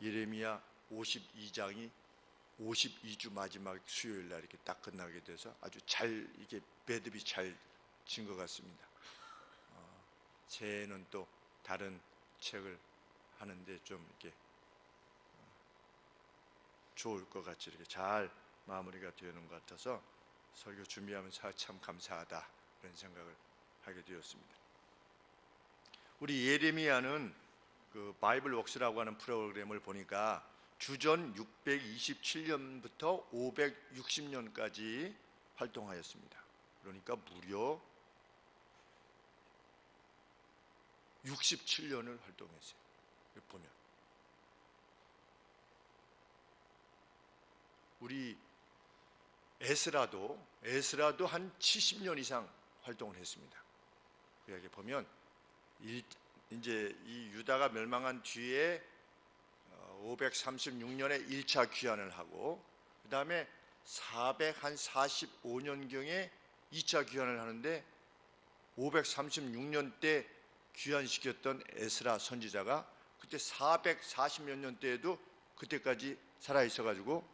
예레미야 52장이 52주 마지막 수요일 날 이렇게 딱 끝나게 돼서 아주 잘 이게 매듭이 잘 진 것 같습니다. 새해에는 또 다른 책을 하는데 좀 이렇게 좋을 것 같이 이렇게 잘 마무리가 되는 것 같아서 설교 준비하면서 참 감사하다 그런 생각을 하게 되었습니다. 우리 예레미야는 그 바이블 웍스라고 하는 프로그램을 보니까 주전 627년부터 560년까지 활동하였습니다. 그러니까 무려 67년을 활동했어요. 보면 우리 에스라도 한 70년 이상 활동을 했습니다. 여기 보면 이제 이 유다가 멸망한 뒤에 536년에 1차 귀환을 하고 그 다음에 445년경에 2차 귀환을 하는데 536년 때 귀환시켰던 에스라 선지자가 그때 440몇 년 때에도 그때까지 살아있어가지고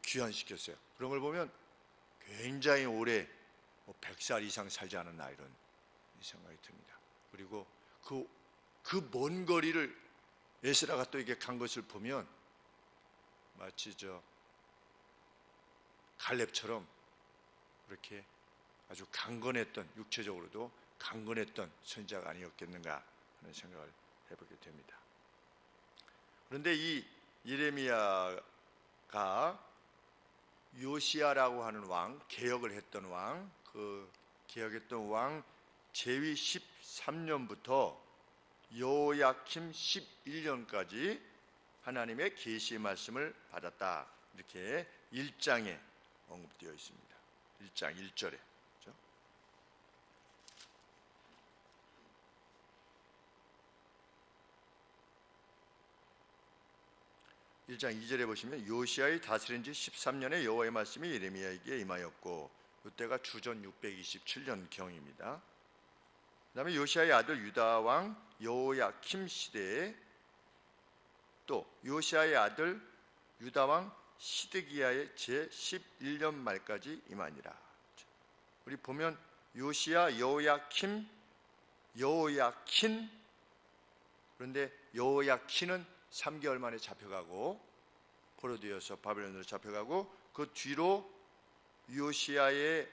귀환시켰어요. 그런 걸 보면 굉장히 오래 100살 이상 살지 않았나 이런 생각이 듭니다. 그리고 그 먼 거리를 에스라가 또 이게 간 것을 보면 마치 갈렙처럼 그렇게 아주 강건했던, 육체적으로도 강건했던 선지자가 아니었겠는가 하는 생각을 해보게 됩니다. 그런데 이 예레미야가 요시야라고 하는 왕, 개혁을 했던 왕, 그 개혁했던 왕 제위 13년부터 여호야킴 11년까지 하나님의 계시의 말씀을 받았다. 이렇게 1장에 언급되어 있습니다. 1장 1절에. 그렇죠? 1장 2절에 보시면 요시야의 다스린 지 13년에 여호와의 말씀이 예레미야에게 임하였고 이때가 주전 627년 경입니다. 그 다음에 요시야의 아들 유다 왕 여호야킴 시대에 또 요시야의 아들 유다 왕 시드기야의 제11년 말까지 임하니라. 우리 보면 요시야, 여호야킴, 여호야킨, 그런데 여호야킨은 3개월 만에 잡혀가고 포로되어서 바벨론으로 잡혀가고 그 뒤로 요시야의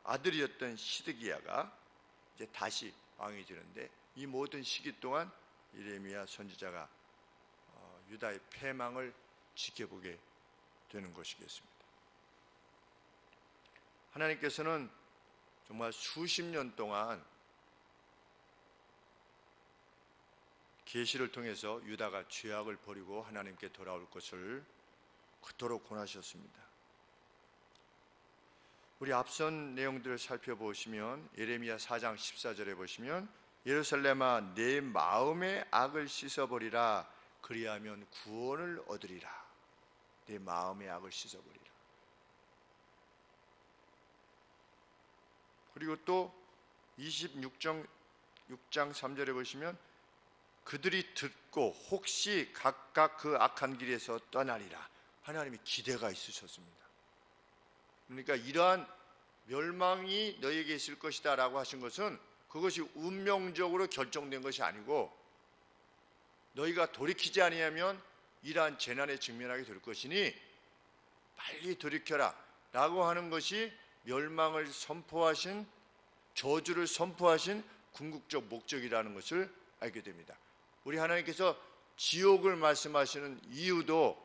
아들이었던 시드기야가 이제 다시 왕이 되는데 이 모든 시기 동안 예레미야 선지자가 유다의 패망을 지켜보게 되는 것이겠습니다. 하나님께서는 정말 수십 년 동안 계시를 통해서 유다가 죄악을 버리고 하나님께 돌아올 것을 그토록 권하셨습니다. 우리 앞선 내용들을 살펴보시면 예레미야 4장 14절에 보시면 예루살렘아 내 마음의 악을 씻어버리라 그리하면 구원을 얻으리라. 내 마음의 악을 씻어버리라. 그리고 또 26장 3절에 보시면 그들이 듣고 혹시 각각 그 악한 길에서 떠나리라. 하나님이 기대가 있으셨습니다. 그러니까 이러한 멸망이 너에게 있을 것이다 라고 하신 것은 그것이 운명적으로 결정된 것이 아니고 너희가 돌이키지 아니하면 이러한 재난에 직면하게 될 것이니 빨리 돌이켜라 라고 하는 것이 멸망을 선포하신, 저주를 선포하신 궁극적 목적이라는 것을 알게 됩니다. 우리 하나님께서 지옥을 말씀하시는 이유도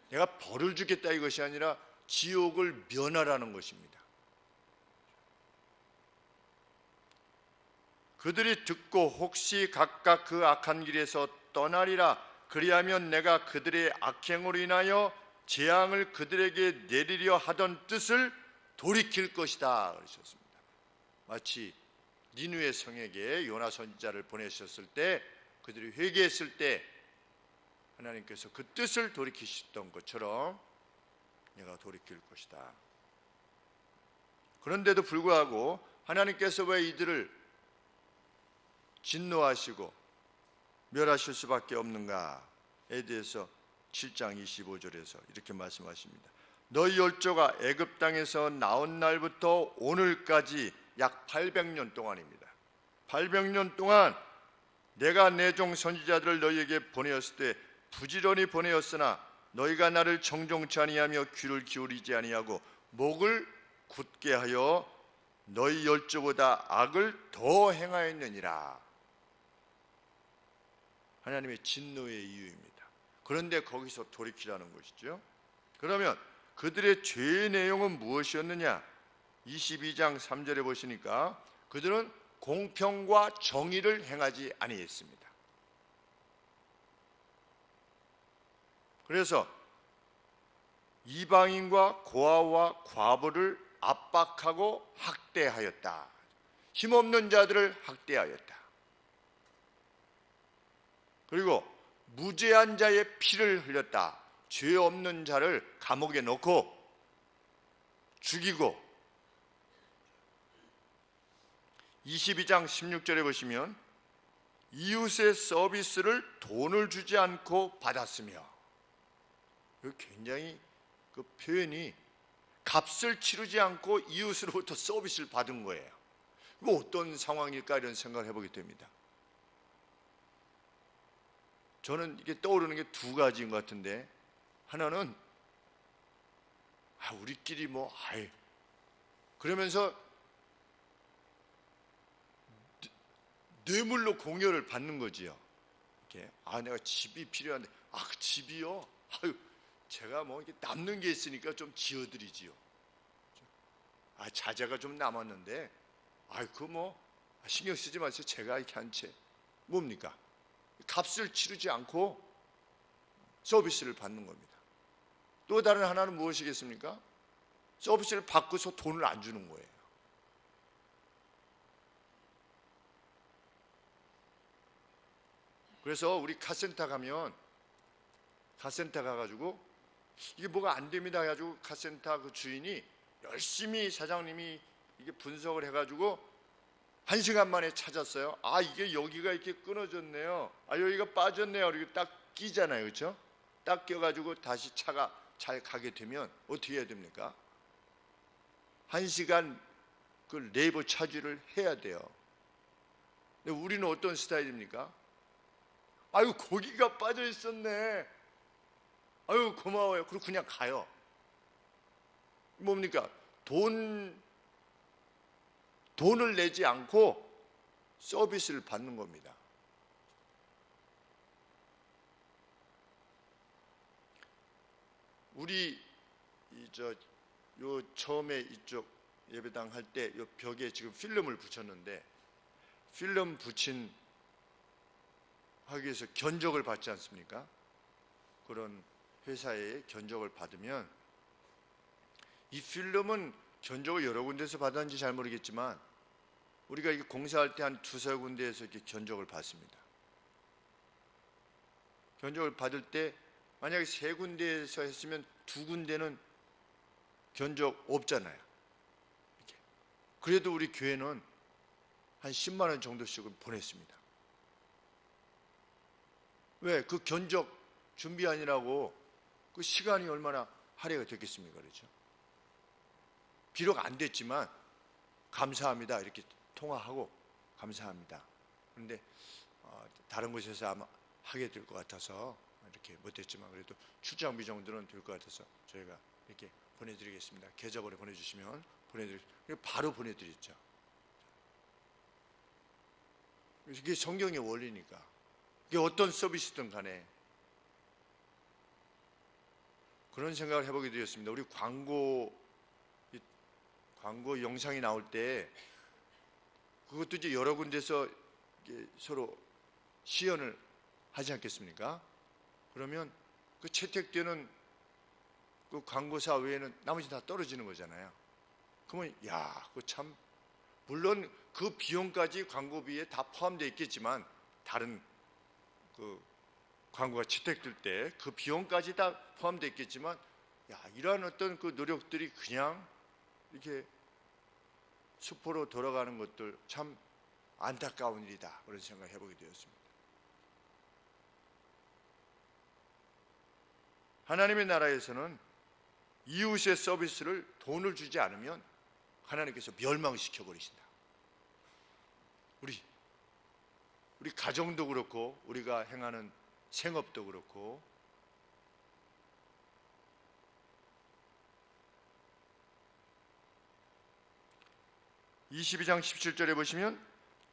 내가 벌을 주겠다 이것이 아니라 지옥을 면하라는 것입니다. 그들이 듣고 혹시 각각 그 악한 길에서 떠나리라 그리하면 내가 그들의 악행으로 인하여 재앙을 그들에게 내리려 하던 뜻을 돌이킬 것이다 그러셨습니다. 마치 니느웨 성에게 요나 선지자를 보내셨을 때 그들이 회개했을 때 하나님께서 그 뜻을 돌이키셨던 것처럼 내가 돌이킬 것이다. 그런데도 불구하고 하나님께서 왜 이들을 진노하시고 멸하실 수밖에 없는가? 대해서 7장 25절에서 이렇게 말씀하십니다. 너희 열조가 애굽 땅에서 나온 날부터 오늘까지 약 800년 동안입니다. 800년 동안 내가 내 종 선지자들을 너희에게 보내었을 때 부지런히 보내었으나 너희가 나를 정종치 아니하며 귀를 기울이지 아니하고 목을 굳게 하여 너희 열조보다 악을 더 행하였느니라. 하나님의 진노의 이유입니다. 그런데 거기서 돌이키라는 것이죠. 그러면 그들의 죄의 내용은 무엇이었느냐? 22장 3절에 보시니까 그들은 공평과 정의를 행하지 아니했습니다. 그래서 이방인과 고아와 과부를 압박하고 학대하였다. 힘없는 자들을 학대하였다. 그리고 무죄한 자의 피를 흘렸다. 죄 없는 자를 감옥에 넣고 죽이고 22장 16절에 보시면 이웃의 서비스를 돈을 주지 않고 받았으며, 굉장히 그 표현이 값을 치르지 않고 이웃으로부터 서비스를 받은 거예요. 이거 어떤 상황일까 이런 생각을 해보게 됩니다. 저는 이게 떠오르는 게 두 가지인 것 같은데, 하나는 우리끼리 그러면서 뇌물로 공여를 받는 거지요. 이렇게 내가 집이 필요한데 그 집이요. 제가 이렇게 남는 게 있으니까 좀 지어드리지요. 자재가 좀 남았는데 신경 쓰지 마세요. 제가 이렇게 한 채 뭡니까? 값을 치르지 않고 서비스를 받는 겁니다. 또 다른 하나는 무엇이겠습니까? 서비스를 받고서 돈을 안 주는 거예요. 그래서 우리 카센터 가면 카센터 가가지고 이게 뭐가 안 됩니다 해가지고 카센터 그 주인이 열심히 사장님이 이게 분석을 해가지고 1시간 만에 찾았어요. 이게 여기가 이렇게 끊어졌네요. 여기가 빠졌네요. 이렇게 딱 끼잖아요, 그렇죠? 딱 껴가지고 다시 차가 잘 가게 되면 어떻게 해야 됩니까? 1시간 그 레이버 차지를 해야 돼요. 근데 우리는 어떤 스타일입니까? 거기가 빠져 있었네. 고마워요. 그리고 그냥 가요. 뭡니까? 돈을 내지 않고 서비스를 받는 겁니다. 우리 처음에 이쪽 예배당 할 때 요 벽에 지금 필름을 붙였는데, 필름 붙인 하기 위해서 견적을 받지 않습니까? 그런 회사에 견적을 받으면 이 필름은 견적을 여러 군데서 받았는지 잘 모르겠지만 우리가 이게 공사할 때 한 두세 군데에서 이렇게 견적을 받습니다. 견적을 받을 때 만약에 세 군데에서 했으면 두 군데는 견적 없잖아요. 이렇게. 그래도 우리 교회는 한 10만 원 정도씩은 보냈습니다. 왜? 그 견적 준비하느라고 그 시간이 얼마나 할애가 됐겠습니까? 그렇죠? 비록 안 됐지만 감사합니다 이렇게 통화하고 감사합니다. 그런데 다른 곳에서 아마 하게 될 것 같아서 이렇게 못했지만 그래도 출장비 정도는 될 것 같아서 저희가 이렇게 보내드리겠습니다. 계좌번호 보내주시면 바로 보내드렸죠. 이게 성경의 원리니까. 이게 어떤 서비스든 간에 그런 생각을 해보게 되었습니다. 우리 광고 영상이 나올 때 그것도 이제 여러 군데서 서로 시연을 하지 않겠습니까? 그러면 그 채택되는 그 광고사 외에는 나머지 다 떨어지는 거잖아요. 그러면 그거 참, 물론 그 비용까지 광고비에 다 포함되어 있겠지만 다른 그 광고가 채택될 때 그 비용까지 다 포함되어 있겠지만 이러한 어떤 그 노력들이 그냥 이렇게 수포로 돌아가는 것들 참 안타까운 일이다 그런 생각을 해보게 되었습니다. 하나님의 나라에서는 이웃의 서비스를 돈을 주지 않으면 하나님께서 멸망시켜 버리신다. 우리 가정도 그렇고 우리가 행하는 생업도 그렇고, 22장 17절에 보시면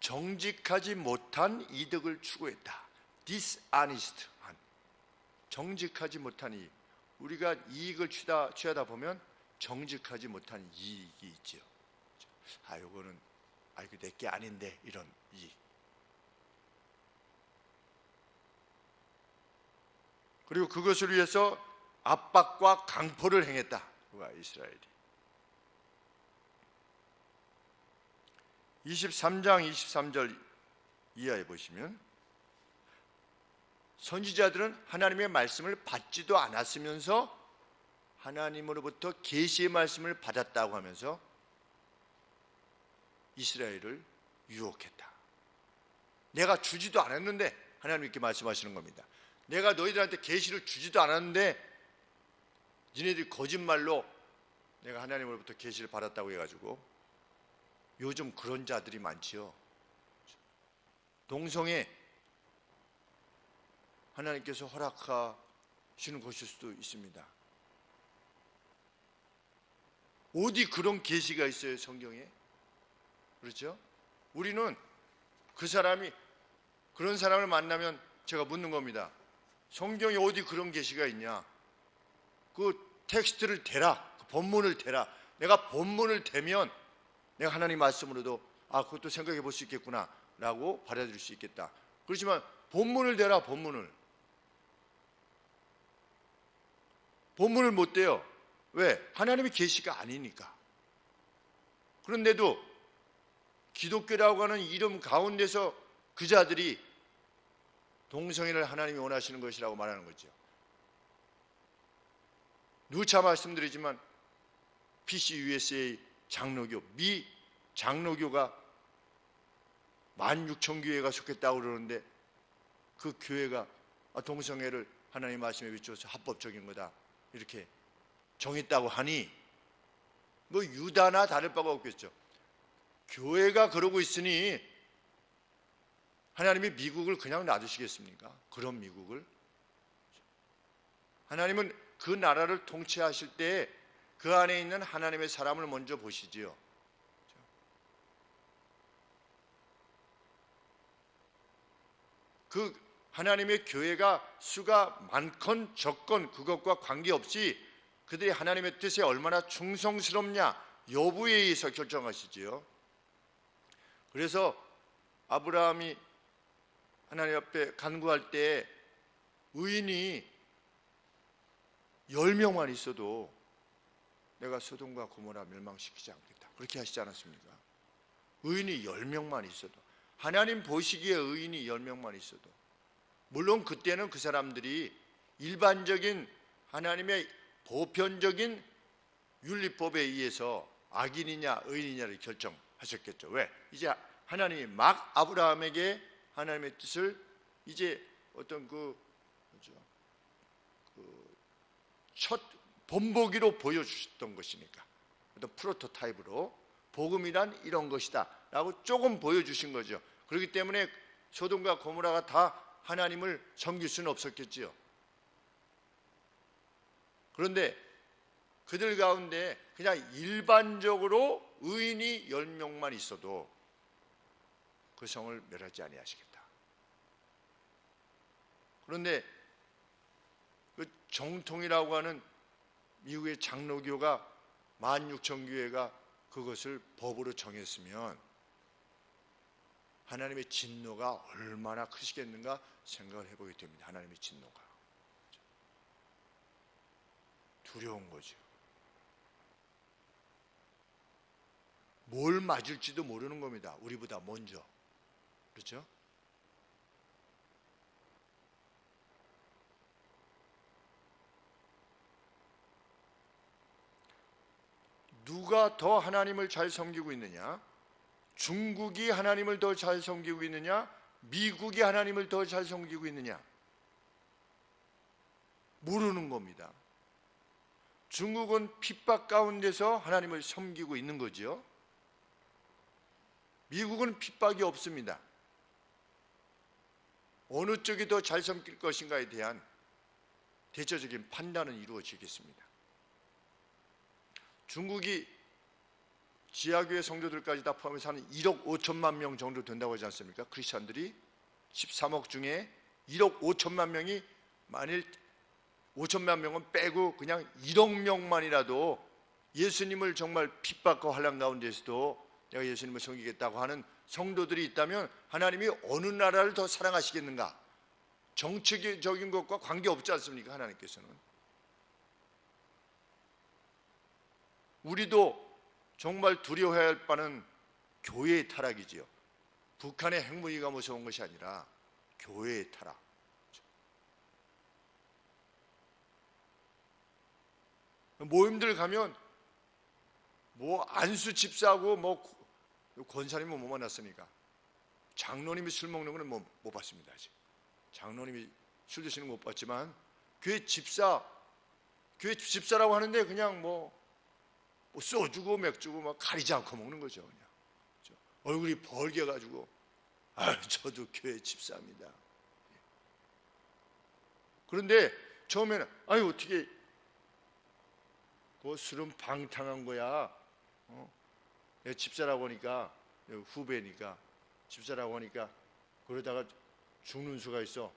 정직하지 못한 이득을 추구했다. dishonest 한, 정직하지 못한 이익. 우리가 이익을 취하다 보면 정직하지 못한 이익이 있죠. 요거는 이거 내게 아닌데, 이런 이익. 그리고 그것을 위해서 압박과 강포를 행했다. 이스라엘이. 23장 23절 이하에 보시면 선지자들은 하나님의 말씀을 받지도 않았으면서 하나님으로부터 계시의 말씀을 받았다고 하면서 이스라엘을 유혹했다. 내가 주지도 않았는데, 하나님 이렇게 말씀하시는 겁니다. 내가 너희들한테 계시를 주지도 않았는데 니네들이 거짓말로 내가 하나님으로부터 계시를 받았다고 해가지고, 요즘 그런 자들이 많지요. 동성애 하나님께서 허락하시는 것일 수도 있습니다. 어디 그런 계시가 있어요, 성경에? 그렇죠? 우리는 그런 사람을 만나면 제가 묻는 겁니다. 성경에 어디 그런 계시가 있냐? 그 텍스트를 대라, 그 본문을 대라. 내가 본문을 대면 내가 하나님 말씀으로도 그것도 생각해 볼 수 있겠구나 라고 받아들일 수 있겠다. 그렇지만 본문을 대라, 본문을 못 대요. 왜? 하나님의 계시가 아니니까. 그런데도 기독교라고 하는 이름 가운데서 그 자들이 동성애를 하나님이 원하시는 것이라고 말하는 거죠. 누차 말씀드리지만 PCUSA 장로교, 미 장로교가 16,000교회가 속했다고 그러는데, 그 교회가 동성애를 하나님 말씀에 비추어서 합법적인 거다 이렇게 정했다고 하니 뭐 유다나 다를 바가 없겠죠. 교회가 그러고 있으니 하나님이 미국을 그냥 놔두시겠습니까? 그런 미국을. 하나님은 그 나라를 통치하실 때 그 안에 있는 하나님의 사람을 먼저 보시지요. 그 하나님의 교회가 수가 많건 적건 그것과 관계없이 그들이 하나님의 뜻에 얼마나 충성스럽냐 여부에 의해서 결정하시지요. 그래서 아브라함이 하나님 앞에 간구할 때 의인이 10명만 있어도 내가 소돔과 고모라 멸망시키지 않겠다, 그렇게 하시지 않았습니까? 의인이 10명만 있어도, 하나님 보시기에 의인이 10명만 있어도, 물론 그때는 그 사람들이 일반적인 하나님의 보편적인 윤리법에 의해서 악인이냐 의인이냐를 결정하셨겠죠. 왜? 이제 하나님이 막 아브라함에게 하나님의 뜻을 이제 어떤 첫 본보기로 보여주셨던 것이니까, 어떤 프로토타입으로 복음이란 이런 것이다 라고 조금 보여주신 거죠. 그렇기 때문에 소돔과 고모라가 다 하나님을 섬길 수는 없었겠지요. 그런데 그들 가운데 그냥 일반적으로 의인이 10명만 있어도 그 성을 멸하지 아니하시겠다. 그런데 그 정통이라고 하는 미국의 장로교가 16,000교회가 그것을 법으로 정했으면 하나님의 진노가 얼마나 크시겠는가 생각을 해보게 됩니다. 하나님의 진노가 두려운 거죠. 뭘 맞을지도 모르는 겁니다. 우리보다 먼저. 그렇죠? 누가 더 하나님을 잘 섬기고 있느냐? 중국이 하나님을 더 잘 섬기고 있느냐? 미국이 하나님을 더 잘 섬기고 있느냐? 모르는 겁니다. 중국은 핍박 가운데서 하나님을 섬기고 있는 거죠. 미국은 핍박이 없습니다. 어느 쪽이 더 잘 섬길 것인가에 대한 대체적인 판단은 이루어지겠습니다. 중국이 지하교회 성도들까지 다 포함해서 한 1억 5천만 명 정도 된다고 하지 않습니까? 크리스찬들이 13억 중에 1억 5천만 명이, 만일 5천만 명은 빼고 그냥 1억 명만이라도 예수님을 정말 핍박과 환난 가운데서도 내가 예수님을 섬기겠다고 하는 성도들이 있다면 하나님이 어느 나라를 더 사랑하시겠는가? 정치적인 것과 관계없지 않습니까? 하나님께서는. 우리도 정말 두려워해야 할 바는 교회의 타락이지요. 북한의 핵무기가 무서운 것이 아니라 교회의 타락. 모임들 가면 뭐 안수 집사하고 뭐 권사님은 뭐 만났습니까? 장로님이 술 먹는 거는 뭐 못 봤습니다. 아직. 장로님이 술 드시는 거 못 봤지만 교회 집사라고 하는데 그냥 뭐 소주고 맥주고 막 가리지 않고 먹는 거죠. 그냥 얼굴이 벌게 가지고 저도 교회 집사입니다. 그런데 처음에는 어떻게 그 술은 방탕한 거야. 내가 집사라고 하니까, 후배니까 집사라고 하니까 그러다가 죽는 수가 있어.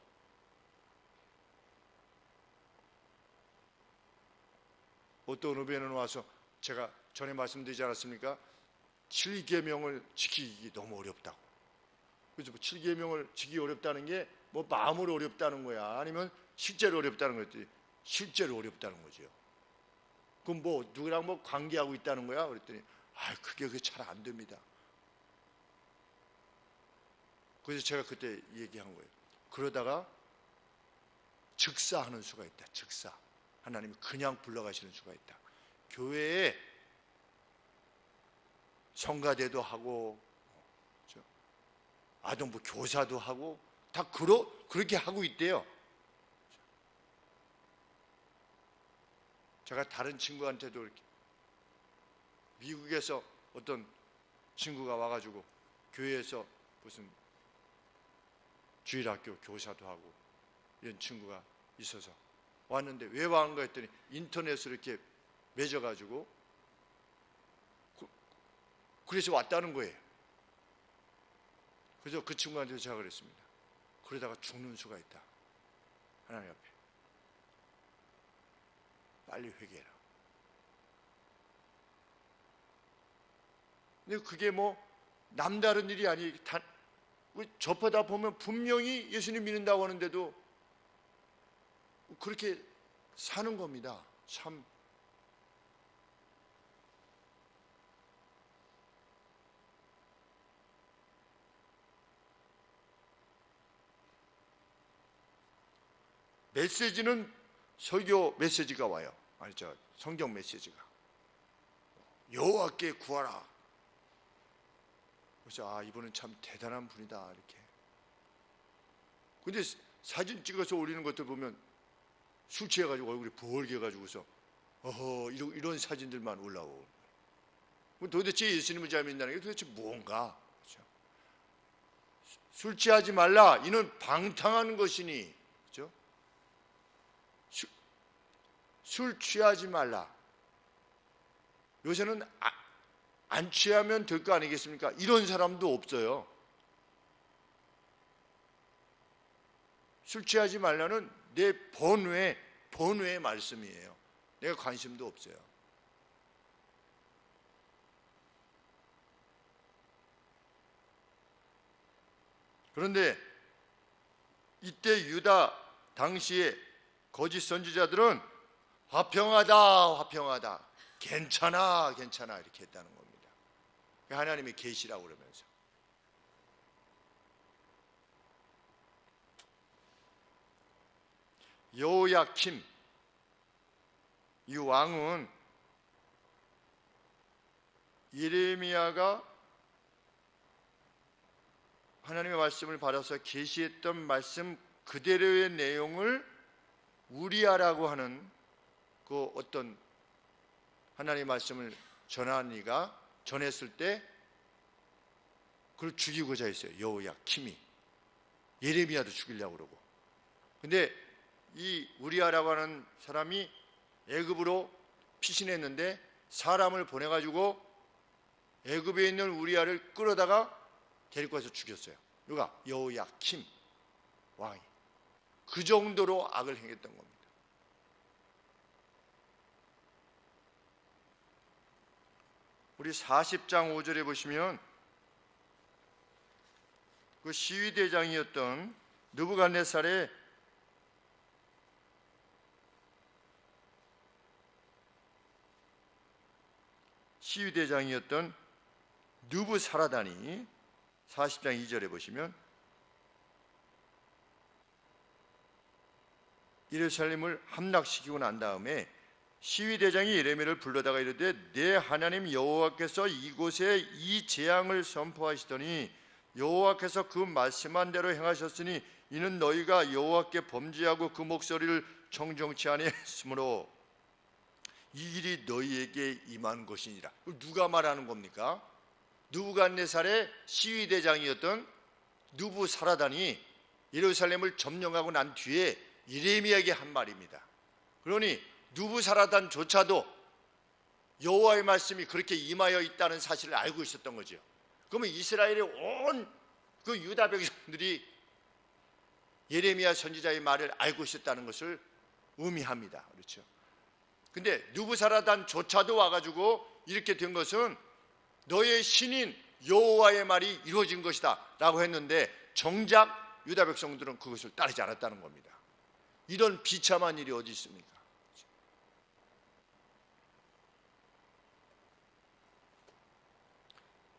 어떤 후배는 와서, 제가 전에 말씀드리지 않았습니까? 7계명을 지키기 너무 어렵다고. 그래서 7계명을 지키기 어렵다는 게 뭐 마음으로 어렵다는 거야, 아니면 실제로 어렵다는 거였더니 실제로 어렵다는 거죠. 그럼 뭐 누구랑 뭐 관계하고 있다는 거야? 그랬더니 그게 잘 안 됩니다. 그래서 제가 그때 얘기한 거예요. 그러다가 즉사하는 수가 있다. 즉사. 하나님이 그냥 불러가시는 수가 있다. 교회에 성가대도 하고 아동부 교사도 하고 다 그렇게 하고 있대요. 제가 다른 친구한테도 이렇게, 미국에서 어떤 친구가 와가지고 교회에서 무슨 주일학교 교사도 하고 이런 친구가 있어서 왔는데 왜 왔는가 했더니 인터넷으로 이렇게 맺어가지고 그래서 왔다는 거예요. 그래서 그 친구한테 제가 그랬습니다. 그러다가 죽는 수가 있다. 하나님 앞에. 빨리 회개해라. 근데 그게 뭐 남다른 일이 아니, 접하다 보면 분명히 예수님 믿는다고 하는데도 그렇게 사는 겁니다. 참. 메시지는 설교 메시지가 와요. 성경 메시지가. 여호와께 구하라. 그래서 이분은 참 대단한 분이다 이렇게. 근데 사진 찍어서 올리는 것들 보면 술 취해가지고 얼굴이 부얼게 해가지고서 이런 사진들만 올라오고. 도대체 예수님을 잘 믿는다는 게 도대체 뭔가? 그렇죠? 술 취하지 말라. 이는 방탕한 것이니. 그렇죠? 술 취하지 말라. 요새는 안 취하면 될 거 아니겠습니까? 이런 사람도 없어요. 술 취하지 말라는 내 번외의 말씀이에요. 내가 관심도 없어요. 그런데 이때 유다 당시에 거짓 선지자들은 화평하다, 괜찮아 이렇게 했다는 겁니다. 하나님의 계시라고 그러면서. 여호야킴 이 왕은 예레미야가 하나님의 말씀을 받아서 계시했던 말씀 그대로의 내용을 우리아라고 하는 그 어떤 하나님의 말씀을 전한 이가 전했을 때 그걸 죽이고자 했어요. 여호야킴이. 예레미야도 죽이려고 그러고. 근데 이 우리아라고 하는 사람이 애굽으로 피신했는데 사람을 보내가지고 애굽에 있는 우리아를 끌어다가 데리고 와서 죽였어요. 누가? 여호야킴 왕이. 그 정도로 악을 행했던 겁니다. 우리 40장 5절에 보시면 그 시위대장이었던 느부갓네살의 느부사라단이 40장 2절에 보시면 예루살렘을 함락시키고 난 다음에 시위대장이 예레미야를 불러다가 이르되 내 하나님 여호와께서 이곳에 이 재앙을 선포하시더니 여호와께서 그 말씀한 대로 행하셨으니 이는 너희가 여호와께 범죄하고 그 목소리를 청정치 아니했으므로 이 일이 너희에게 임한 것이니라. 누가 말하는 겁니까? 느부갓네살의 시위대장이었던 느부사라단이 예루살렘을 점령하고 난 뒤에 예레미야에게 한 말입니다. 그러니 느부사라단조차도 여호와의 말씀이 그렇게 임하여 있다는 사실을 알고 있었던 거죠. 그러면 이스라엘의 온 그 유다 백성들이 예레미야 선지자의 말을 알고 있었다는 것을 의미합니다. 그렇죠? 근데 느부사라단조차도 와가지고 이렇게 된 것은 너의 신인 여호와의 말이 이루어진 것이다 라고 했는데 정작 유다 백성들은 그것을 따르지 않았다는 겁니다. 이런 비참한 일이 어디 있습니까?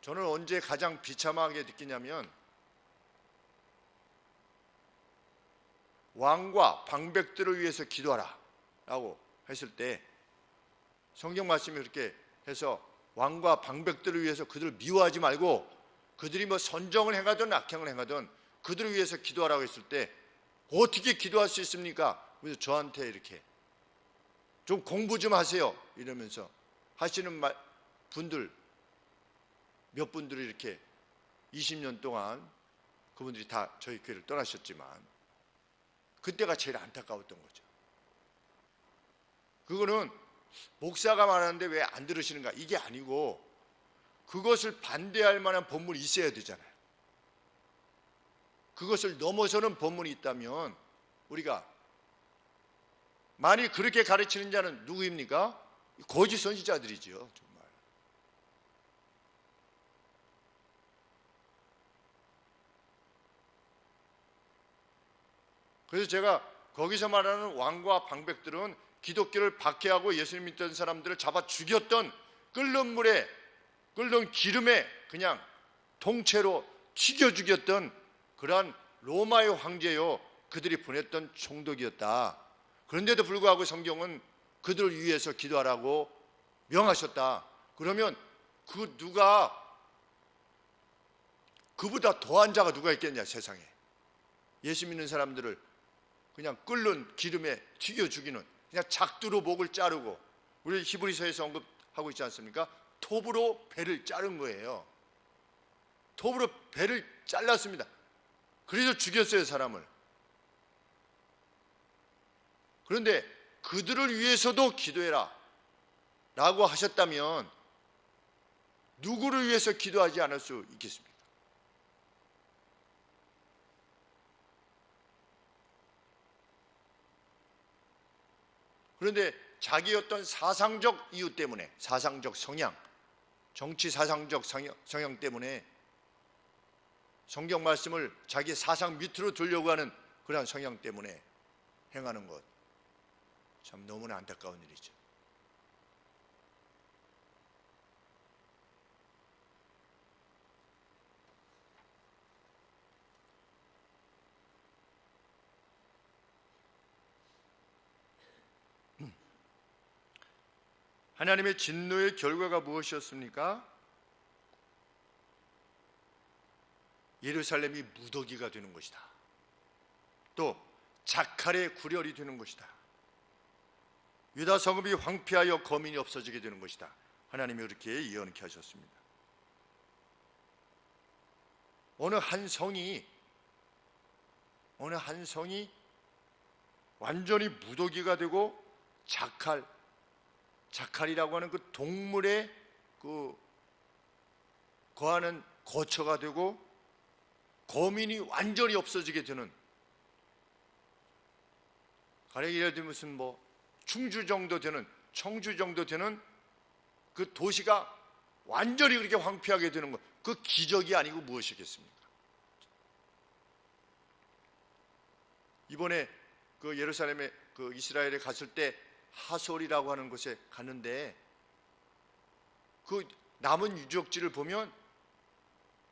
저는 언제 가장 비참하게 느끼냐면 왕과 방백들을 위해서 기도하라 라고 했을 때 성경 말씀이 그렇게 해서 왕과 방백들을 위해서 그들을 미워하지 말고 그들이 뭐 선정을 행하든 악행을 행하든 그들을 위해서 기도하라고 했을 때 어떻게 기도할 수 있습니까? 그래서 저한테 이렇게 좀 공부 좀 하세요 이러면서 하시는 분들 몇 분들이 이렇게 20년 동안 그분들이 다 저희 교회를 떠나셨지만 그때가 제일 안타까웠던 거죠. 그거는 목사가 말하는데 왜 안 들으시는가 이게 아니고 그것을 반대할 만한 본문이 있어야 되잖아요. 그것을 넘어서는 본문이 있다면 우리가 만일 그렇게 가르치는 자는 누구입니까? 거짓 선지자들이죠. 정말. 그래서 제가 거기서 말하는 왕과 방백들은 기독교를 박해하고 예수님 믿던 사람들을 잡아 죽였던 끓는 물에 끓는 기름에 그냥 통째로 튀겨 죽였던 그러한 로마의 황제요 그들이 보냈던 총독이었다. 그런데도 불구하고 성경은 그들을 위해서 기도하라고 명하셨다. 그러면 그 누가 그보다 더한 자가 누가 있겠냐 세상에. 예수 믿는 사람들을 그냥 끓는 기름에 튀겨 죽이는 그냥 작두로 목을 자르고 우리 히브리서에서 언급하고 있지 않습니까? 톱으로 배를 자른 거예요. 톱으로 배를 잘랐습니다. 그래서 죽였어요 사람을. 그런데 그들을 위해서도 기도해라 라고 하셨다면 누구를 위해서 기도하지 않을 수 있겠습니까? 그런데 자기 어떤 사상적 이유 때문에 사상적 성향, 정치 사상적 성향 때문에 성경 말씀을 자기 사상 밑으로 두려고 하는 그러한 성향 때문에 행하는 것 참 너무나 안타까운 일이죠. 하나님의 진노의 결과가 무엇이었습니까? 예루살렘이 무더기가 되는 것이다. 또 자칼의 굴혈이 되는 것이다. 유다 성읍이 황폐하여 거민이 없어지게 되는 것이다. 하나님이 그렇게 예언케 하셨습니다. 어느 한 성이 완전히 무더기가 되고 자칼이라고 하는 그 동물의 그 거하는 거처가 되고 거민이 완전히 없어지게 되는, 가령 예를 들면 무슨 충주 정도 되는, 청주 정도 되는 그 도시가 완전히 그렇게 황폐하게 되는 것, 그 기적이 아니고 무엇이겠습니까? 이번에 그 예루살렘에 그 이스라엘에 갔을 때 하솔이라고 하는 곳에 갔는데 그 남은 유적지를 보면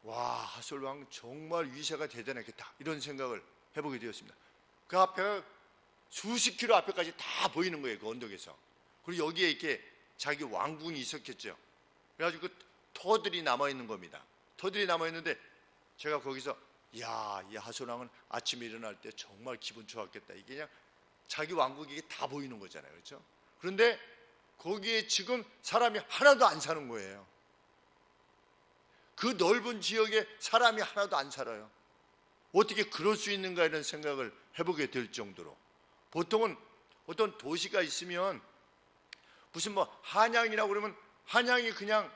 와, 하솔 왕 정말 위세가 대단했겠다 이런 생각을 해보게 되었습니다. 그 앞에 수십 킬로 앞에까지 다 보이는 거예요, 그 언덕에서. 그리고 여기에 이렇게 자기 왕궁이 있었겠죠. 그래가지고 그 터들이 남아있는 겁니다. 터들이 남아있는데 제가 거기서 이야, 이 하솔 왕은 아침에 일어날 때 정말 기분 좋았겠다. 이게 그냥 자기 왕국이 다 보이는 거잖아요, 그렇죠? 그런데 거기에 지금 사람이 하나도 안 사는 거예요. 그 넓은 지역에 사람이 하나도 안 살아요. 어떻게 그럴 수 있는가 이런 생각을 해보게 될 정도로. 보통은 어떤 도시가 있으면 무슨 한양이라고 그러면 한양이 그냥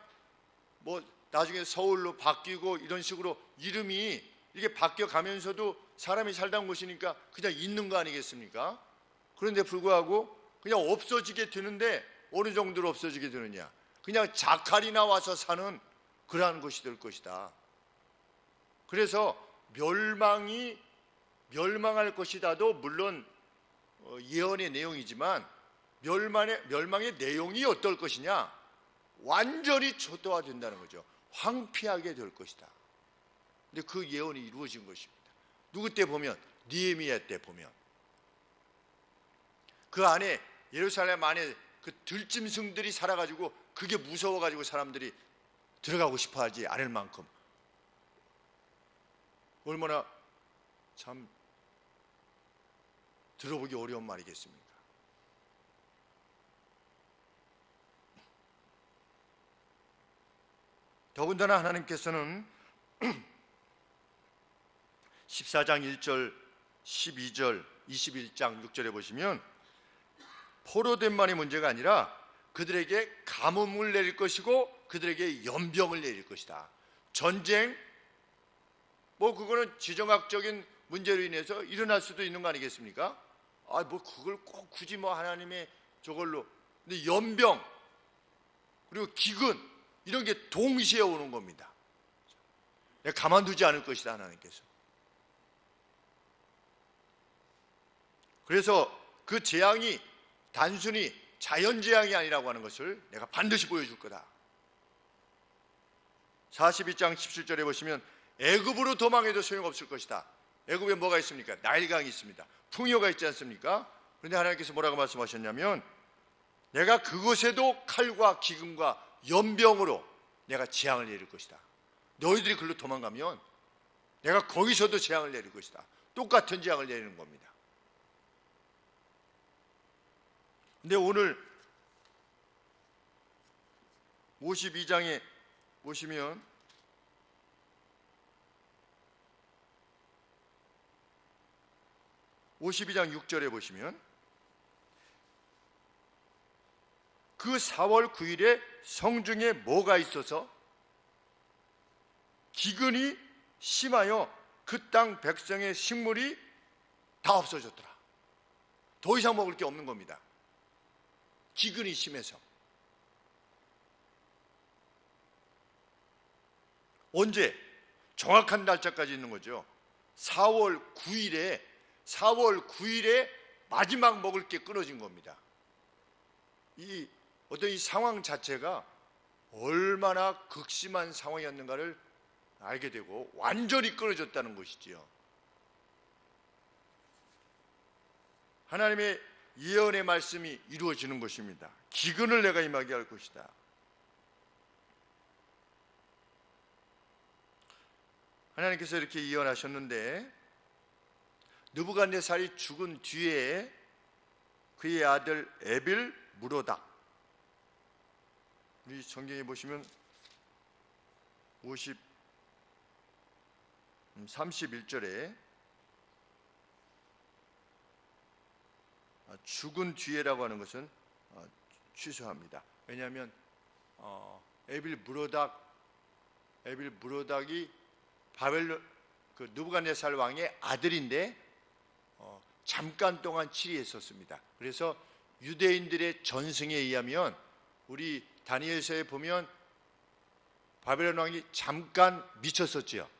나중에 서울로 바뀌고 이런 식으로 이름이 이렇게 바뀌어 가면서도 사람이 살던 곳이니까 그냥 있는 거 아니겠습니까? 그런데 불구하고 그냥 없어지게 되는데 어느 정도로 없어지게 되느냐? 그냥 자칼이나 와서 사는 그러한 곳이 될 것이다. 그래서 멸망할 것이다도 물론 예언의 내용이지만 멸망의 내용이 어떨 것이냐? 완전히 초토화된다는 거죠. 황폐하게 될 것이다. 근데 그 예언이 이루어진 것입니다. 누구 때 보면 느헤미야 때 보면 그 안에 예루살렘 안에 그 들짐승들이 살아가지고 그게 무서워가지고 사람들이 들어가고 싶어하지 않을 만큼 얼마나 참 들어보기 어려운 말이겠습니까? 더군다나 하나님께서는 14장 1절, 12절, 21장 6절에 보시면 포로된만이 문제가 아니라 그들에게 가뭄을 내릴 것이고 그들에게 연병을 내릴 것이다. 전쟁, 그거는 지정학적인 문제로 인해서 일어날 수도 있는 거 아니겠습니까? 그걸 꼭 굳이 하나님의 저걸로. 근데 연병, 그리고 기근, 이런 게 동시에 오는 겁니다. 내가 가만두지 않을 것이다, 하나님께서. 그래서 그 재앙이 단순히 자연재앙이 아니라고 하는 것을 내가 반드시 보여줄 거다. 42장 17절에 보시면 애굽으로 도망해도 소용없을 것이다. 애굽에 뭐가 있습니까? 나일강이 있습니다. 풍요가 있지 않습니까? 그런데 하나님께서 뭐라고 말씀하셨냐면 내가 그곳에도 칼과 기근과 연병으로 내가 재앙을 내릴 것이다. 너희들이 글로 도망가면 내가 거기서도 재앙을 내릴 것이다. 똑같은 재앙을 내리는 겁니다. 근데 오늘 52장에 보시면 (52장 6절에) 보시면 그 4월 9일에 성중에 뭐가 있어서 기근이 심하여 그 땅 백성의 식물이 다 없어졌더라. 더 이상 먹을 게 없는 겁니다. 기근이 심해서. 언제? 정확한 날짜까지 있는 거죠. 4월 9일에 마지막 먹을 게 끊어진 겁니다. 이 상황 자체가 얼마나 극심한 상황이었는가를 알게 되고 완전히 끊어졌다는 것이지요. 하나님의 예언의 말씀이 이루어지는 것입니다. 기근을 내가 임하게 할 것이다. 하나님께서 이렇게 예언하셨는데 느부갓네살이 죽은 뒤에 그의 아들 에빌 무로닥. 우리 성경에 보시면 31절에 죽은 뒤에라고 하는 것은 취소합니다. 왜냐하면 에빌 무로닥이 바벨론 그 느부갓네살 왕의 아들인데 잠깐 동안 치리했었습니다. 그래서 유대인들의 전승에 의하면 우리 다니엘서에 보면 바벨론 왕이 잠깐 미쳤었지요.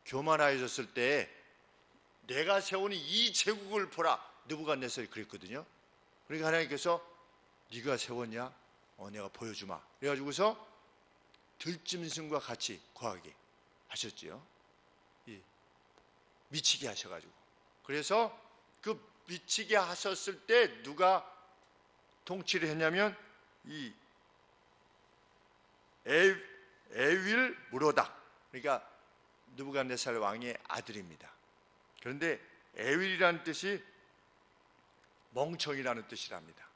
교만해졌을 때 내가 세우는 이 제국을 보라, 느부갓네살이 그랬거든요. 그러니까 하나님께서 네가 세웠냐? 내가 보여주마. 그래가지고서 들짐승과 같이 거하게 하셨지요. 미치게 하셔가지고. 그래서 그 미치게 하셨을 때 누가 통치를 했냐면 이 에윌 무로닥, 그러니까 느부갓네살 왕의 아들입니다. 그런데 에윌이라는 뜻이 멍청이라는 뜻이랍니다.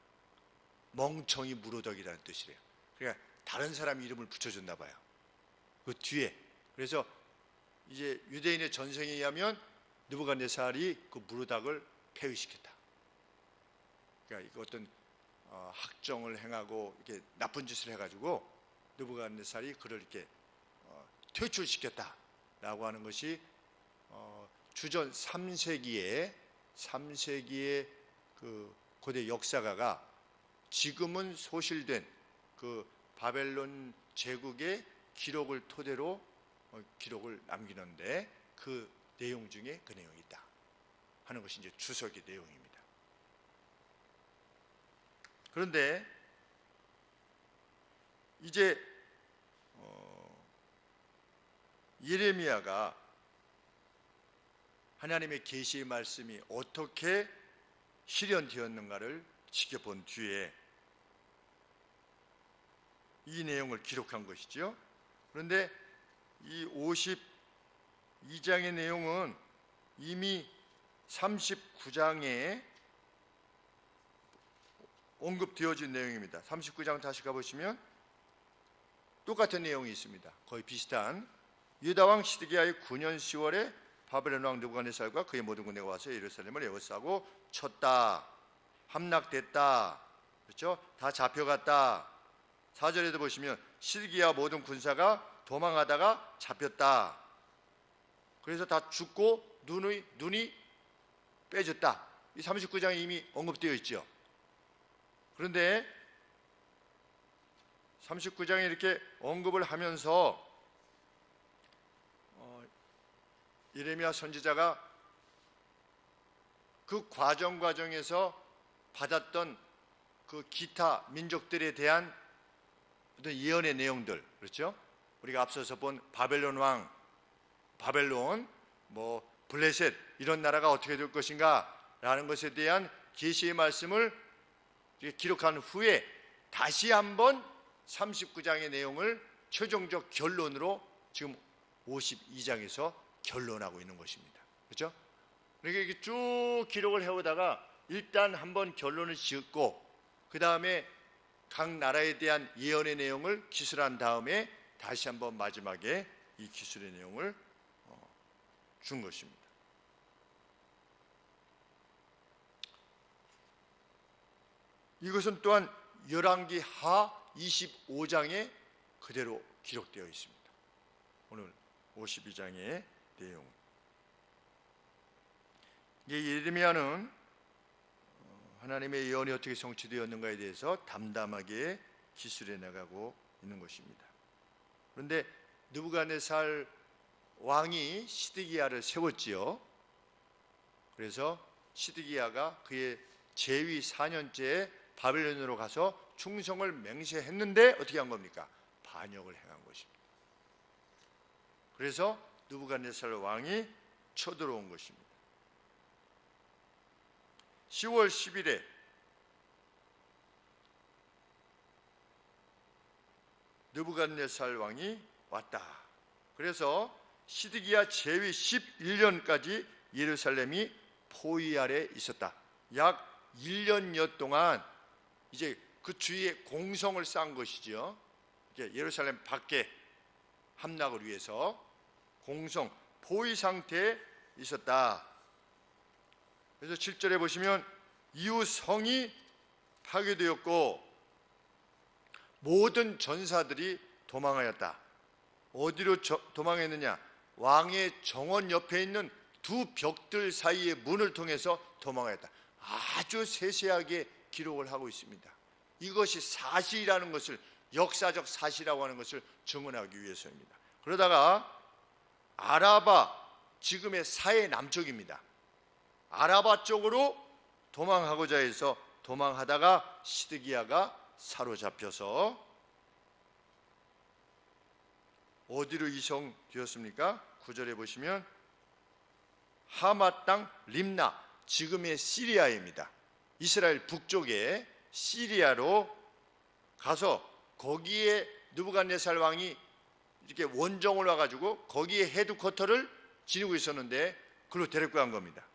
멍청이 무로닥이라는 뜻이래요. 그러니까 다른 사람 이름을 붙여줬나 봐요. 그 뒤에. 그래서 이제 유대인의 전생에 의하면 느부갓네살이 그 무로닥을 폐위시켰다. 그러니까 이거 어떤 학정을 행하고 이렇게 나쁜 짓을 해가지고 느부갓네살이 그를 이렇게 퇴출시켰다라고 하는 것이 주전 3세기의 그 고대 역사가가 지금은 소실된 그 바벨론 제국의 기록을 토대로 기록을 남기는데 그 내용 중에 그 내용이 있다 하는 것이 이제 주석의 내용입니다. 그런데 이제 예레미야가 하나님의 계시의 말씀이 어떻게 실현되었는가를 지켜본 뒤에 이 내용을 기록한 것이죠. 그런데 이 52장의 내용은 이미 39장에 언급되어진 내용입니다. 39장 다시 가보시면 똑같은 내용이 있습니다. 거의 비슷한. 유다왕 시드기야의 9년 10월에 바벨론 왕 느부갓네살과 그의 모든 군대가 와서 예루살렘을 에워싸고 쳤다. 함락됐다. 그렇죠? 다 잡혀갔다. 4절에도 보시면 시드기야 모든 군사가 도망하다가 잡혔다. 그래서 다 죽고 눈이 빼졌다. 이 39장에 이미 언급되어 있죠. 그런데 39장에 이렇게 언급을 하면서 예레미야 선지자가 그 과정에서 받았던 그 기타 민족들에 대한 어떤 예언의 내용들, 그렇죠? 우리가 앞서서 본 바벨론 왕, 블레셋 이런 나라가 어떻게 될 것인가 라는 것에 대한 계시의 말씀을 기록한 후에 다시 한번 39장의 내용을 최종적 결론으로 지금 52장에서 결론하고 있는 것입니다. 그렇죠? 그러니까 이렇게 쭉 기록을 해오다가 일단 한번 결론을 짓고 그 다음에 각 나라에 대한 예언의 내용을 기술한 다음에 다시 한번 마지막에 이 기술의 내용을 준 것입니다. 이것은 또한 열왕기 하 25장에 그대로 기록되어 있습니다. 오늘 52장의 내용. 예레미야는 하나님의 예언이 어떻게 성취되었는가에 대해서 담담하게 기술해 나가고 있는 것입니다. 그런데 느부갓네살 왕이 시드기야를 세웠지요. 그래서 시드기야가 그의 재위 4년째에 바벨론으로 가서 충성을 맹세했는데 어떻게 한 겁니까? 반역을 행한 것입니다. 그래서 느부갓네살 왕이 쳐들어온 것입니다. 10월 10일에 느부갓네살 왕이 왔다. 그래서 시드기야 재위 11년까지 예루살렘이 포위 아래 있었다. 약 1년여 동안 이제 그 주위에 공성을 쌓은 것이죠. 예루살렘 밖에 함락을 위해서 공성 포위 상태에 있었다. 그래서 7절에 보시면 이후 성이 파괴되었고 모든 전사들이 도망하였다. 어디로 도망했느냐? 왕의 정원 옆에 있는 두 벽들 사이의 문을 통해서 도망하였다. 아주 세세하게 기록을 하고 있습니다. 이것이 사실이라는 것을, 역사적 사실이라고 하는 것을 증언하기 위해서입니다. 그러다가 아라바, 지금의 사해 남쪽입니다. 아라바 쪽으로 도망하고자 해서 도망하다가 시드기야가 사로잡혀서 어디로 이송되었습니까? 9절에 보시면 하마 땅 림나, 지금의 시리아입니다. 이스라엘 북쪽에 시리아로 가서 거기에 느부갓네살 왕이 이렇게 원정을 와가지고 거기에 헤드쿼터를 지니고 있었는데 그걸로 데리고 간 겁니다.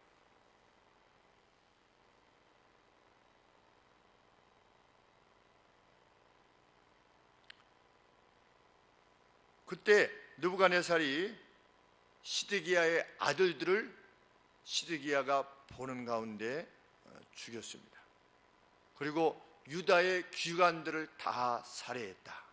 그때 느부갓네살이 시드기야의 아들들을 시드기야가 보는 가운데 죽였습니다. 그리고 유다의 귀관들을 다 살해했다.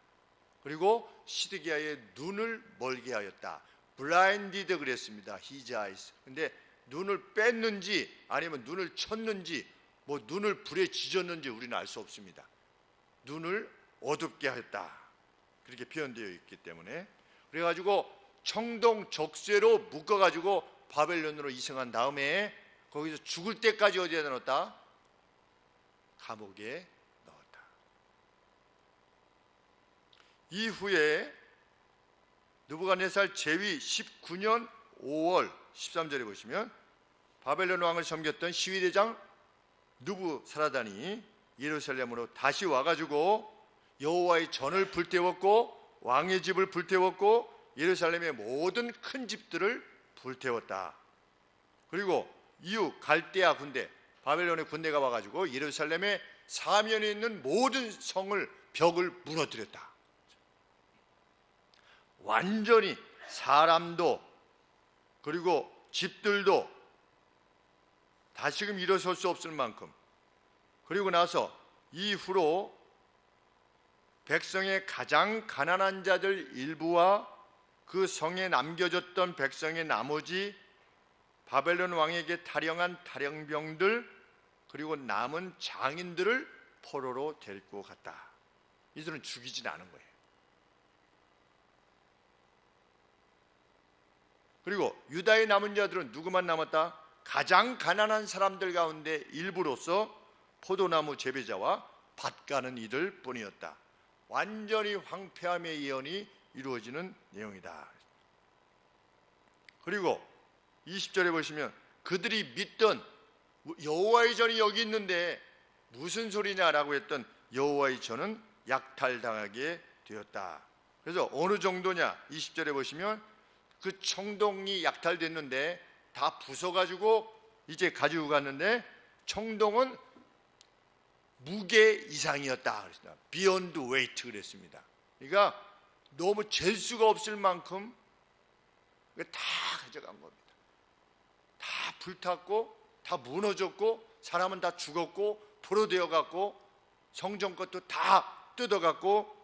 그리고 시드기야의 눈을 멀게 하였다. 블라인디드 그랬습니다. His eyes. 근데 눈을 뺐는지 아니면 눈을 쳤는지 뭐 눈을 불에 지졌는지 우리는 알 수 없습니다. 눈을 어둡게 하였다. 그렇게 표현되어 있기 때문에, 그래가지고 청동 적쇠로 묶어가지고 바벨론으로 이송한 다음에 거기서 죽을 때까지 어디에 넣었다? 감옥에 넣었다. 이후에 느부갓네살 제위 19년 5월 13절에 보시면 바벨론 왕을 섬겼던 시위대장 느부사라단이 예루살렘으로 다시 와가지고 여호와의 전을 불태웠고 왕의 집을 불태웠고 예루살렘의 모든 큰 집들을 불태웠다. 그리고 이후 갈대아 군대, 바벨론의 군대가 와가지고 예루살렘의 사면에 있는 모든 성을, 벽을 무너뜨렸다. 완전히 사람도 그리고 집들도 다시금 일어설 수 없을 만큼, 그리고 나서 이후로 백성의 가장 가난한 자들 일부와 그 성에 남겨졌던 백성의 나머지 바벨론 왕에게 탈영한 탈영병들, 그리고 남은 장인들을 포로로 데리고 갔다. 이들은 죽이진 않은 거예요. 그리고 유다의 남은 자들은 누구만 남았다? 가장 가난한 사람들 가운데 일부로서 포도나무 재배자와 밭 가는 이들 뿐이었다. 완전히 황폐함의 예언이 이루어지는 내용이다. 그리고 20절에 보시면 그들이 믿던 여호와의 전이 여기 있는데 무슨 소리냐라고 했던 여호와의 전은 약탈당하게 되었다. 그래서 어느 정도냐? 20절에 보시면 그 청동이 약탈됐는데 다 부숴가지고 이제 가지고 갔는데 청동은 무게 이상이었다. Beyond weight 그랬습니다. 그러니까 너무 잴 수가 없을 만큼 다 가져간 겁니다. 다 불탔고 다 무너졌고 사람은 다 죽었고 포로되어 갔고 성전 것도 다 뜯어갔고,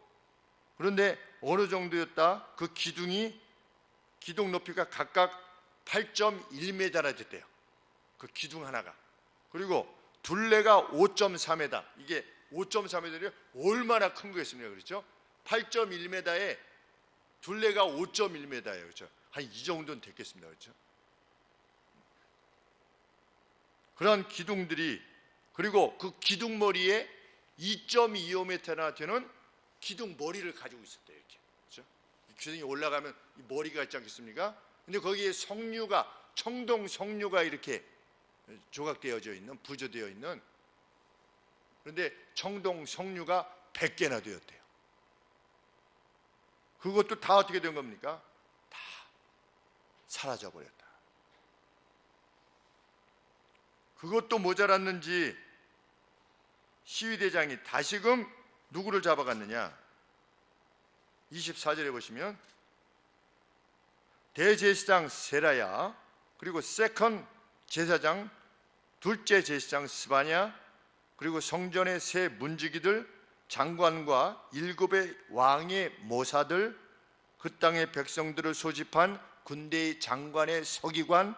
그런데 어느 정도였다? 그 기둥 높이가 각각 8.1m나 됐대요. 그 기둥 하나가. 그리고 둘레가 5.4m. 이게 5.4m면 얼마나 큰 거겠습니까? 그렇죠? 8.1m에 둘레가 5.1m예요. 그렇죠? 한 이 정도는 됐겠습니다. 그렇죠? 그런 기둥들이, 그리고 그 기둥 머리에 2.25m나 되는 기둥 머리를 가지고 있었대요. 이렇게. 그렇죠? 기둥이 올라가면 이 머리가 있지 않겠습니까? 근데 거기에 석류가, 청동 석류가 이렇게 조각되어져 있는, 부조되어 있는, 그런데 청동 석류가 100개나 되었대요. 그것도 다 어떻게 된 겁니까? 다 사라져 버렸다. 그것도 모자랐는지 시위대장이 다시금 누구를 잡아갔느냐? 24절에 보시면 대제사장 세라야, 그리고 세컨 제사장, 둘째 제사장 스바냐, 그리고 성전의 세 문지기들, 장관과 7의 왕의 모사들, 그 땅의 백성들을 소집한 군대의 장관의 서기관,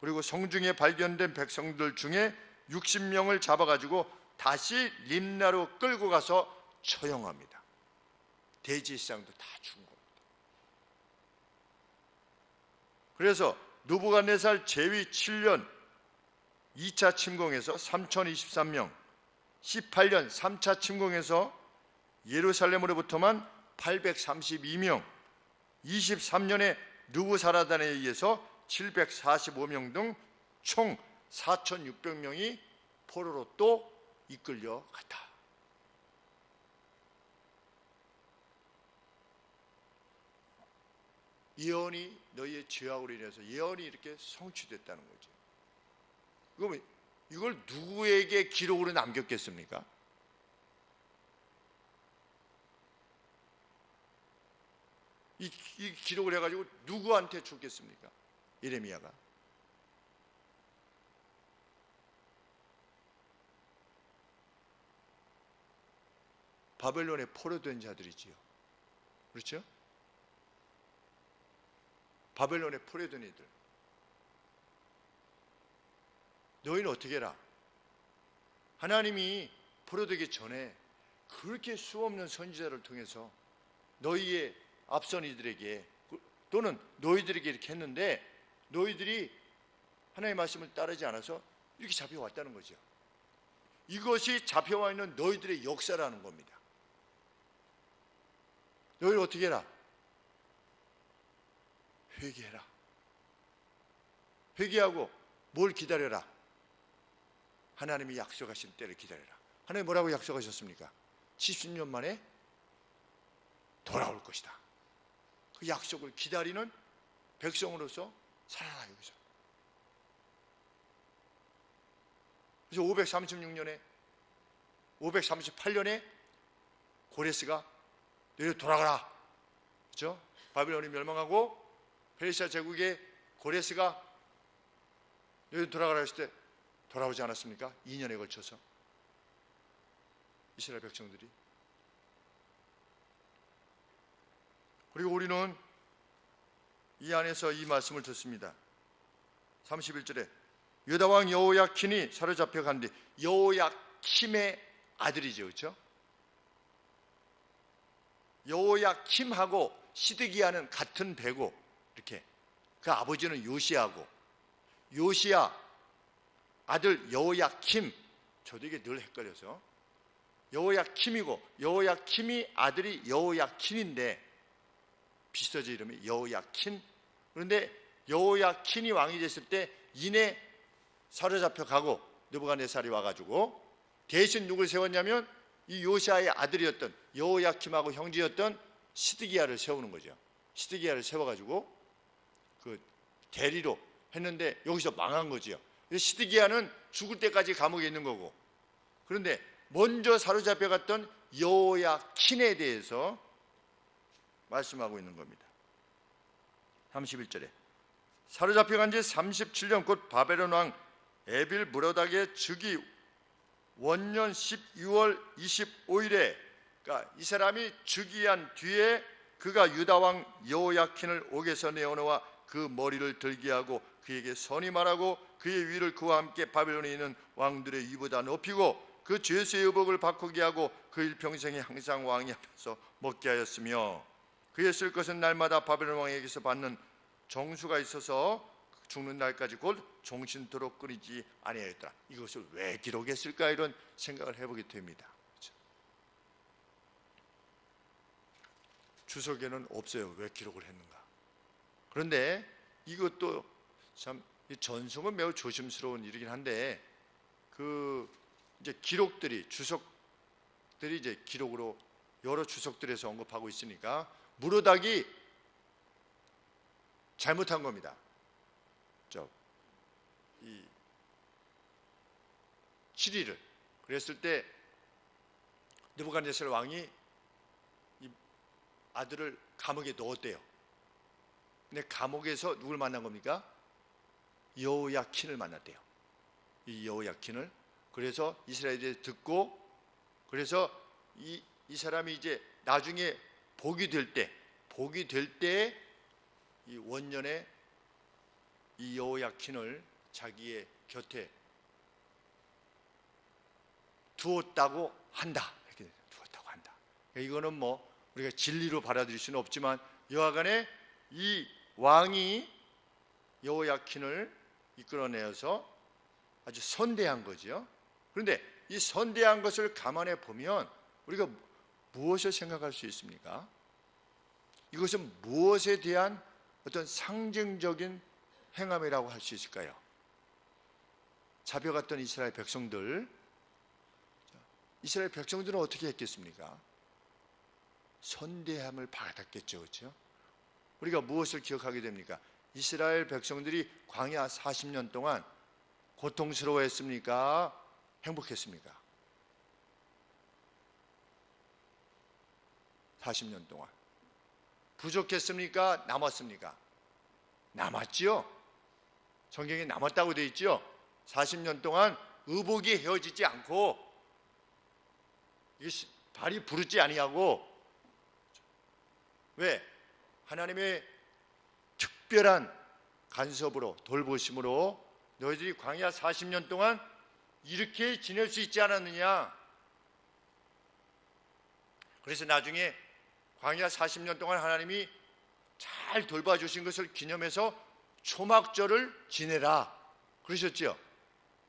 그리고 성중에 발견된 백성들 중에 60명을 잡아가지고 다시 림나로 끌고 가서 처형합니다. 대제사장도 다 죽은 겁니다. 그래서 느부갓네살 제위 7년 2차 침공에서 3023명, 18년 3차 침공에서 예루살렘으로부터만 832명, 23년에 느부사라단에 의해서 745명 등 총 4,600명이 포로로 또 이끌려 갔다. 예언이 너희의 죄악으로 인해서 예언이 이렇게 성취됐다는 거죠. 그러면 이걸 누구에게 기록으로 남겼겠습니까? 이 기록을 해가지고 누구한테 줬겠습니까? 예레미야가. 바벨론에 포로된 자들이지요. 그렇죠? 바벨론에 포로된 이들. 너희는 어떻게 해라? 하나님이 포로되기 전에 그렇게 수없는 선지자를 통해서 너희의 앞선 이들에게 또는 너희들에게 이렇게 했는데 너희들이 하나님의 말씀을 따르지 않아서 이렇게 잡혀왔다는 거죠. 이것이 잡혀와 있는 너희들의 역사라는 겁니다. 너희를 어떻게 해라? 회개해라. 회개하고 뭘 기다려라? 하나님이 약속하신 때를 기다려라. 하나님 뭐라고 약속하셨습니까? 70년 만에 돌아올 것이다. 그 약속을 기다리는 백성으로서 살아라 여기서. 그래서 538년에 고레스가 너희 돌아가라. 그렇죠? 바벨론이 멸망하고 페르시아 제국의 고레스가 너희 돌아가라 했을 때 돌아오지 않았습니까? 2년에 걸쳐서 이스라엘 백성들이. 그리고 우리는 이 안에서 이 말씀을 듣습니다. 31절에 유다왕 여호야킨이 사로잡혀 간 뒤, 여호야킴의 아들이죠, 그렇죠? 여호야킴하고 시드기야는 같은 배고, 이렇게 그 아버지는 요시야고, 요시야 아들 여호야킴, 저도 이게 늘 헷갈려서 여호야킴이고 여호야킴이 아들이 여호야킨인데 비슷하죠, 이름이 여호야킨. 그런데 여호야킨이 왕이 됐을 때 이내 사로잡혀 가고 느부갓네살이 와가지고 대신 누굴 세웠냐면 이 요시아의 아들이었던 여호야킴하고 형제였던 시드기야를 세우는 거죠. 시드기야를 세워가지고 그 대리로 했는데 여기서 망한 거죠. 시드기야는 죽을 때까지 감옥에 있는 거고, 그런데 먼저 사로잡혀갔던 여호야킨에 대해서 말씀하고 있는 겁니다. 31절에 사로잡혀간 지 37년 곧 바벨론 왕 에빌 무로닥의 즉위 원년 12월 25일에, 그러니까 이 사람이 즉위한 뒤에 그가 유다 왕 여호야킨을 옥에서 내어놓아 그 머리를 들게 하고 그에게 선이 말하고 그의 위를 그와 함께 바벨론에 있는 왕들의 위보다 높이고 그 죄수의 의복을 바꾸게 하고 그 일평생에 항상 왕이 앞에서 먹게 하였으며 그의 쓸 것은 날마다 바벨론 왕에게서 받는 정수가 있어서 죽는 날까지 곧 종신토록 끊이지 아니하였더라. 이것을 왜 기록했을까, 이런 생각을 해보게 됩니다. 그렇죠? 주석에는 없어요, 왜 기록을 했는가. 그런데 이것도 참 전송은 매우 조심스러운 일이긴 한데 그 이제 기록들이, 주석들이 이제 기록으로 여러 주석들에서 언급하고 있으니까 무로닥이 잘못한 겁니다. 이 7일을. 그랬을 때 느부갓네살 왕이 이 아들을 감옥에 넣었대요. 근데 감옥에서 누굴 만난 겁니까? 여호야킨을 만났대요. 이 여호야킨을. 그래서 이스라엘이 듣고, 그래서 이 사람이 이제 나중에 복이 될 때 이 원년에 이 여호야킨을 자기의 곁에 두었다고 한다. 이렇게 두었다고 한다. 이거는 뭐 우리가 진리로 받아들일 수는 없지만, 여하간에 이 왕이 여호야킨을 이끌어내어서 아주 선대한 거죠. 그런데 이 선대한 것을 감안해 보면 우리가 무엇을 생각할 수 있습니까? 이것은 무엇에 대한 어떤 상징적인 행함이라고 할 수 있을까요? 잡혀갔던 이스라엘 백성들은 어떻게 했겠습니까? 선대함을 받았겠죠. 그렇죠? 우리가 무엇을 기억하게 됩니까? 이스라엘 백성들이 광야 40년 동안 고통스러워했습니까? 행복했습니까? 40년 동안 부족했습니까? 남았습니까? 남았지요. 성경에 남았다고 되어 있지요. 40년 동안 의복이 헤어지지 않고 발이 부르지 아니하고, 왜? 하나님의 특별한 간섭으로, 돌보심으로 너희들이 광야 40년 동안 이렇게 지낼 수 있지 않았느냐. 그래서 나중에 광야 40년 동안 하나님이 잘 돌봐주신 것을 기념해서 초막절을 지내라 그러셨죠.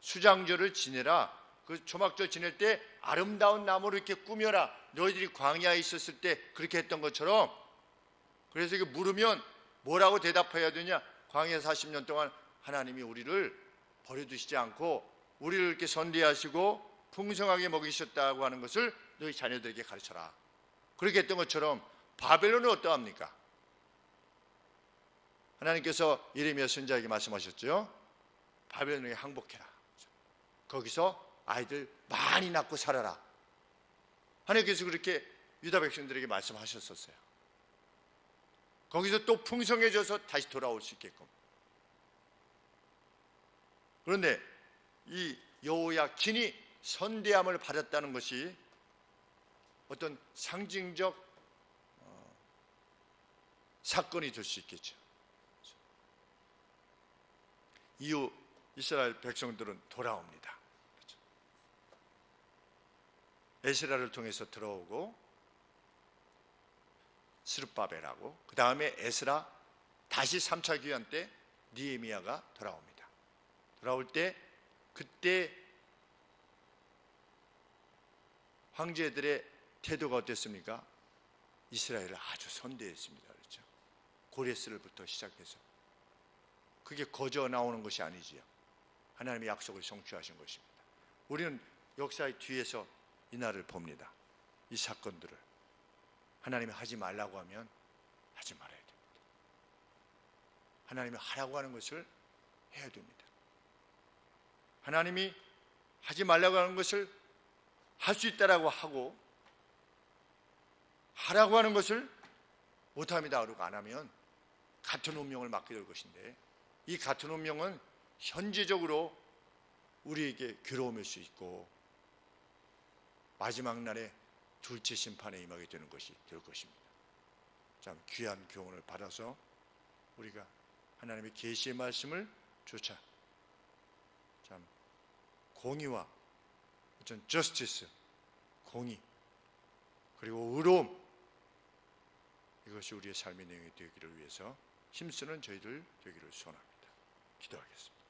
수장절을 지내라. 그 초막절 지낼 때 아름다운 나무를 이렇게 꾸며라. 너희들이 광야에 있었을 때 그렇게 했던 것처럼. 그래서 이게 물으면 뭐라고 대답해야 되냐? 광야 40년 동안 하나님이 우리를 버려두시지 않고 우리를 이렇게 선대하시고 풍성하게 먹이셨다고 하는 것을 너희 자녀들에게 가르쳐라. 그렇게 했던 것처럼 바벨론은 어떠합니까? 하나님께서 예레미야 선지자에게 말씀하셨죠. 바벨론에 항복해라. 거기서 아이들 많이 낳고 살아라. 하나님께서 그렇게 유다 백성들에게 말씀하셨었어요. 거기서 또 풍성해져서 다시 돌아올 수 있게끔. 그런데 이 여호야킨이 선대함을 받았다는 것이 어떤 상징적 사건이 될 수 있겠죠. 이후 이스라엘 백성들은 돌아옵니다. 에스라를 통해서 들어오고, 스룹바벨하고, 그 다음에 에스라, 다시 3차 귀환 때 느헤미야가 돌아옵니다. 돌아올 때 그때 황제들의 태도가 어땠습니까? 이스라엘을 아주 선대했습니다. 그렇죠? 고레스를부터 시작해서. 그게 거저 나오는 것이 아니지요. 하나님의 약속을 성취하신 것입니다. 우리는 역사의 뒤에서 이 날을 봅니다. 이 사건들을. 하나님이 하지 말라고 하면 하지 말아야 됩니다. 하나님이 하라고 하는 것을 해야 됩니다. 하나님이 하지 말라고 하는 것을 할 수 있다라고 하고, 하라고 하는 것을 못합니다 그러고 안 하면 같은 운명을 맡게 될 것인데, 이 같은 운명은 현재적으로 우리에게 괴로움일 수 있고 마지막 날에 둘째 심판에 임하게 되는 것이 될 것입니다. 참 귀한 교훈을 받아서 우리가 하나님의 계시의 말씀을 쫓아 참 공의와 어떤 저스티스, 공의, 그리고 의로움, 이것이 우리의 삶의 내용이 되기를 위해서 힘쓰는 저희들 되기를 소원합니다. 기도하겠습니다.